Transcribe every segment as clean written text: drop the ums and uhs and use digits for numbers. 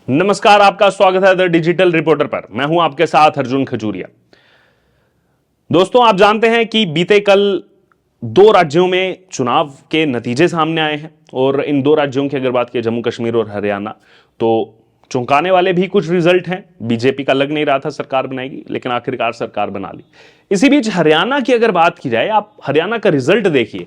नमस्कार, आपका स्वागत है द डिजिटल रिपोर्टर पर। मैं हूं आपके साथ अर्जुन खजूरिया। दोस्तों, आप जानते हैं कि बीते कल दो राज्यों में चुनाव के नतीजे सामने आए हैं और इन दो राज्यों की अगर बात की जम्मू कश्मीर और हरियाणा, तो चौंकाने वाले भी कुछ रिजल्ट हैं। बीजेपी का लग नहीं रहा था सरकार बनाएगी, लेकिन आखिरकार सरकार बना ली। इसी बीच हरियाणा की अगर बात की जाए, आप हरियाणा का रिजल्ट देखिए।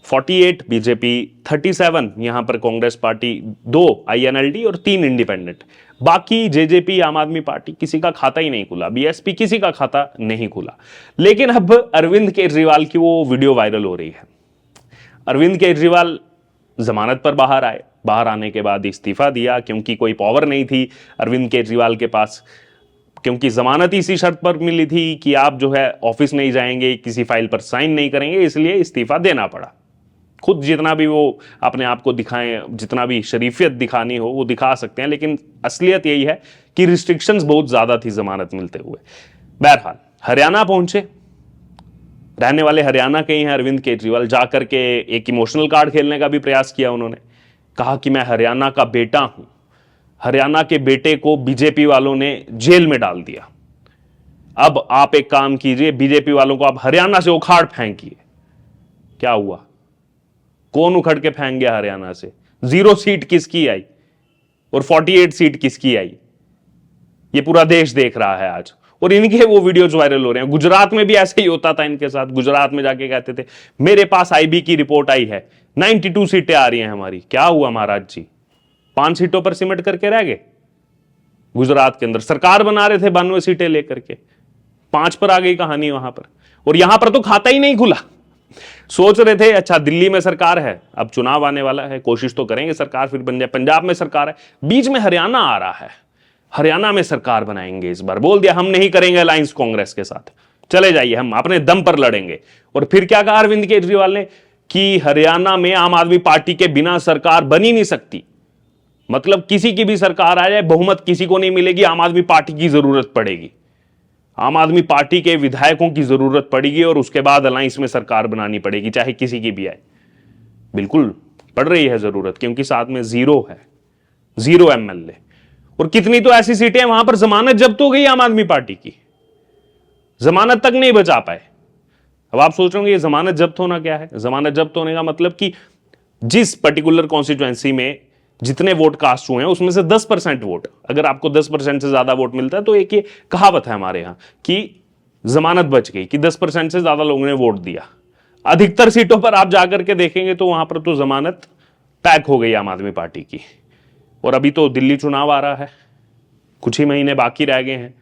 48 बीजेपी, 37 यहां पर कांग्रेस पार्टी, 2 INLD और 3 इंडिपेंडेंट। बाकी जेजेपी, आम आदमी पार्टी, किसी का खाता ही नहीं खुला। बीएसपी, किसी का खाता नहीं खुला। लेकिन अब अरविंद केजरीवाल की वो वीडियो वायरल हो रही है। अरविंद केजरीवाल जमानत पर बाहर आए। बाहर आने के बाद इस्तीफा दिया क्योंकि कोई पावर नहीं थी अरविंद केजरीवाल के पास, क्योंकि जमानत इसी शर्त पर मिली थी कि आप जो है ऑफिस नहीं जाएंगे, किसी फाइल पर साइन नहीं करेंगे, इसलिए इस्तीफा देना पड़ा। खुद जितना भी वो अपने आप को दिखाएं, जितना भी शरीफियत दिखानी हो वो दिखा सकते हैं, लेकिन असलियत यही है कि रिस्ट्रिक्शंस बहुत ज्यादा थी जमानत मिलते हुए। बहरहाल हरियाणा पहुंचे, रहने वाले हरियाणा के ही हैं अरविंद केजरीवाल। जाकर के एक इमोशनल कार्ड खेलने का भी प्रयास किया उन्होंने। कहा कि मैं हरियाणा का बेटा हूं। हरियाणा के बेटे को बीजेपी वालों ने जेल में डाल दिया। अब आप एक काम कीजिए, बीजेपी वालों को आप हरियाणा से उखाड़ फेंकिए। क्या हुआ? कौन उखड़ के फेंक गया हरियाणा से? 0 सीट किसकी आई और 48 सीट किसकी आई? ये पूरा देश देख रहा है आज। और इनके वो वीडियोज वायरल हो रहे हैं। गुजरात में भी ऐसे ही होता था इनके साथ। गुजरात में जाके कहते थे मेरे पास IB की रिपोर्ट आई है, 92 सीटें आ रही हैं हमारी। क्या हुआ महाराज जी? 5 सीटों पर सिमट करके रह गए। गुजरात के अंदर सरकार बना रहे थे 92 सीटें लेकर के, 5 पर आ गई कहानी वहां पर। और यहां पर तो खाता ही नहीं खुला। सोच रहे थे अच्छा दिल्ली में सरकार है, अब चुनाव आने वाला है, कोशिश तो करेंगे सरकार फिर बन जाए। पंजाब में सरकार है, बीच में हरियाणा आ रहा है, हरियाणा में सरकार बनाएंगे। इस बार बोल दिया हम नहीं करेंगे अलायंस कांग्रेस के साथ, चले जाइए, हम अपने दम पर लड़ेंगे। और फिर क्या कहा अरविंद केजरीवाल ने कि हरियाणा में आम आदमी पार्टी के बिना सरकार बन ही नहीं सकती। मतलब किसी की भी सरकार आ जाए, बहुमत किसी को नहीं मिलेगी, आम आदमी पार्टी की जरूरत पड़ेगी, आम आदमी पार्टी के विधायकों की जरूरत पड़ेगी और उसके बाद अलायंस में सरकार बनानी पड़ेगी, चाहे किसी की भी आए। बिल्कुल पड़ रही है जरूरत, क्योंकि साथ में 0 है, 0 MLA। और कितनी तो ऐसी सीटें वहां पर जमानत जब्त हो गई आम आदमी पार्टी की, जमानत तक नहीं बचा पाए। अब आप सोच रहे होंगे ये जमानत जब्त होना क्या है? जमानत जब्त होने का मतलब कि जिस पर्टिकुलर कॉन्स्टिट्यूएंसी में जितने वोट कास्ट हुए हैं उसमें से 10% वोट, अगर आपको 10% से ज्यादा वोट मिलता है तो एक ये कहावत है हमारे यहां कि जमानत बच गई, कि 10% से ज्यादा लोगों ने वोट दिया। अधिकतर सीटों पर आप जाकर के देखेंगे तो वहां पर तो जमानत पैक हो गई आम आदमी पार्टी की। और अभी तो दिल्ली चुनाव आ रहा है, कुछ ही महीने बाकी रह गए हैं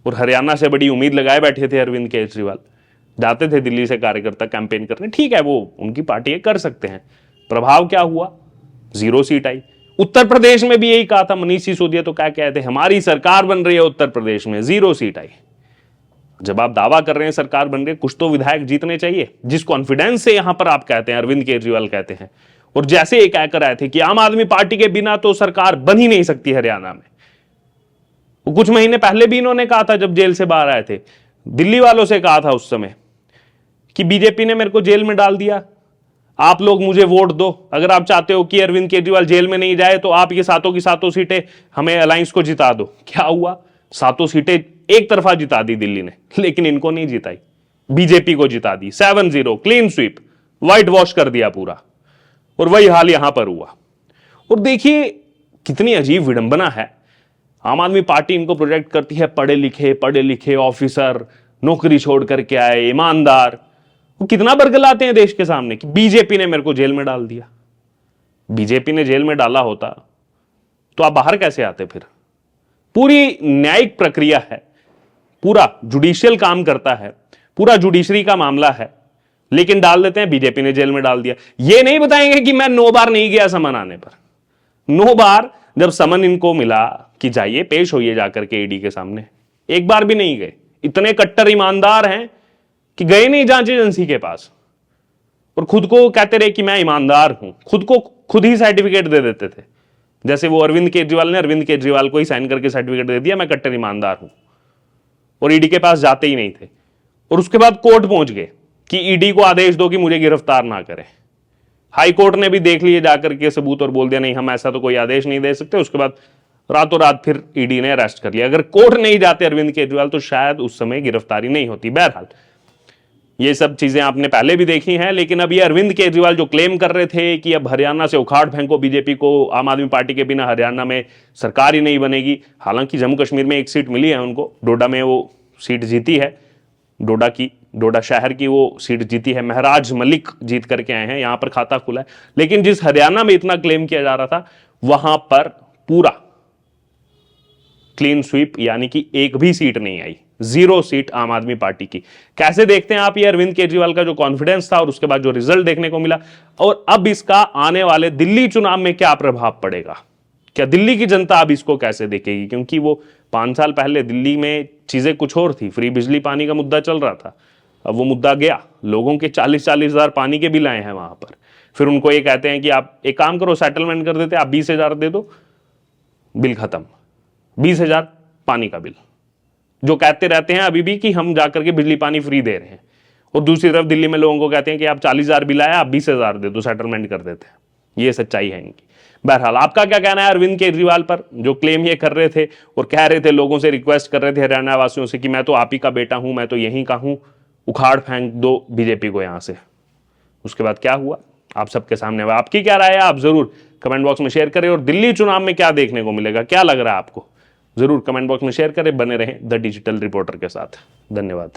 और हरियाणा से बड़ी उम्मीद लगाए बैठे थे अरविंद केजरीवाल। जाते थे दिल्ली से कार्यकर्ता कैंपेन करने, ठीक है वो उनकी पार्टी कर सकते हैं। प्रभाव क्या हुआ? 0 सीट आई। उत्तर प्रदेश में भी यही कहा था मनीष सिसोदिया, तो क्या कहते हैं हमारी सरकार बन रही है उत्तर प्रदेश में, 0 सीट आई। जब आप दावा कर रहे हैं सरकार बन रही है, कुछ तो विधायक जीतने चाहिए। जिस कॉन्फिडेंस से यहां पर आप कहते हैं, अरविंद केजरीवाल कहते हैं, और जैसे ये कहकर आए थे कि आम आदमी पार्टी के बिना तो सरकार बन ही नहीं सकती हरियाणा में। कुछ महीने पहले भी इन्होंने कहा था जब जेल से बाहर आए थे, दिल्ली वालों से कहा था उस समय कि बीजेपी ने मेरे को जेल में डाल दिया, आप लोग मुझे वोट दो। अगर आप चाहते हो कि अरविंद केजरीवाल जेल में नहीं जाए तो आप ये सातों की सातों सीटें हमें अलायंस को जिता दो। क्या हुआ? सातों सीटें एक तरफा जिता दी दिल्ली ने, लेकिन इनको नहीं जिताई, बीजेपी को जिता दी। 7-0 क्लीन स्वीप, व्हाइट वॉश कर दिया पूरा। और वही हाल यहां पर हुआ। और देखिए कितनी अजीब विडंबना है। आम आदमी पार्टी इनको प्रोजेक्ट करती है पढ़े लिखे ऑफिसर, नौकरी छोड़ करके आए, ईमानदार। वो कितना बरगलाते हैं देश के सामने कि बीजेपी ने मेरे को जेल में डाल दिया। बीजेपी ने जेल में डाला होता तो आप बाहर कैसे आते? फिर पूरी न्यायिक प्रक्रिया है, पूरा जुडिशियल काम करता है, पूरा जुडिशरी का मामला है, लेकिन डाल देते हैं बीजेपी ने जेल में डाल दिया। ये नहीं बताएंगे कि मैं 9 बार नहीं गया समन आने पर। 9 बार जब समन इनको मिला कि जाइए पेश होइए जाकर के ईडी के सामने, एक बार भी नहीं गए। इतने कट्टर ईमानदार हैं कि गए नहीं जांच एजेंसी के पास, और खुद को कहते रहे कि मैं ईमानदार हूं। खुद को खुद ही सर्टिफिकेट दे देते थे, जैसे वो अरविंद केजरीवाल ने अरविंद केजरीवाल को ही साइन करके सर्टिफिकेट दे दिया, मैं कट्टर ईमानदार हूं। और ईडी के पास जाते ही नहीं थे। और उसके बाद कोर्ट पहुंच गए कि ईडी को आदेश दो कि मुझे गिरफ्तार ना करे। हाई कोर्ट ने भी देख लिए जाकर के सबूत और बोल दिया नहीं हम ऐसा तो कोई आदेश नहीं दे सकते। उसके बाद रातों रात फिर ईडी ने अरेस्ट कर लिया। अगर कोर्ट नहीं जाते अरविंद केजरीवाल तो शायद उस समय गिरफ्तारी नहीं होती। बहरहाल ये सब चीजें आपने पहले भी देखी हैं, लेकिन अब ये अरविंद केजरीवाल जो क्लेम कर रहे थे कि अब हरियाणा से उखाड़ फेंको बीजेपी को, आम आदमी पार्टी के बिना हरियाणा में सरकार ही नहीं बनेगी। हालांकि जम्मू कश्मीर में एक सीट मिली है उनको, डोडा में वो सीट जीती है, डोडा शहर की वो सीट जीती है, महराज मलिक जीत करके आए हैं, यहां पर खाता खुला है। लेकिन जिस हरियाणा में इतना क्लेम किया जा रहा था वहां पर पूरा क्लीन स्वीप, यानी कि एक भी सीट नहीं आई, 0 सीट आम आदमी पार्टी की। कैसे देखते हैं आप ये अरविंद केजरीवाल का जो कॉन्फिडेंस था और उसके बाद जो रिजल्ट देखने को मिला, और अब इसका आने वाले दिल्ली चुनाव में क्या प्रभाव पड़ेगा? क्या दिल्ली की जनता अब इसको कैसे देखेगी? क्योंकि वो 5 साल पहले दिल्ली में चीजें कुछ और थी, फ्री बिजली पानी का मुद्दा चल रहा था, अब वो मुद्दा गया, लोगों के 40-40 हजार पानी के बिल आए हैं वहां पर। फिर उनको ये कहते हैं कि आप एक काम करो, सेटलमेंट कर देते, आप 20,000 दे दो, बिल खत्म। 20,000 पानी का बिल, जो कहते रहते हैं अभी भी कि हम जाकर के बिजली पानी फ्री दे रहे हैं, और दूसरी तरफ दिल्ली में लोगों को कहते हैं कि आप 40,000 बिल आया, आप 20,000 दे दो, सेटलमेंट कर देते हैं। ये सच्चाई है इनकी। बहरहाल आपका क्या कहना है अरविंद केजरीवाल पर, जो क्लेम ये कर रहे थे और कह रहे थे, लोगों से रिक्वेस्ट कर रहे थे हरियाणा वासियों से कि मैं तो आप ही का बेटा हूं, मैं तो यहीं का हूं, उखाड़ फेंक दो बीजेपी को यहां से। उसके बाद क्या हुआ आप सबके सामने। आपकी क्या राय है आप जरूर कमेंट बॉक्स में शेयर करें, और दिल्ली चुनाव में क्या देखने को मिलेगा, क्या लग रहा है आपको, जरूर कमेंट बॉक्स में शेयर करें। बने रहें द डिजिटल रिपोर्टर के साथ। धन्यवाद।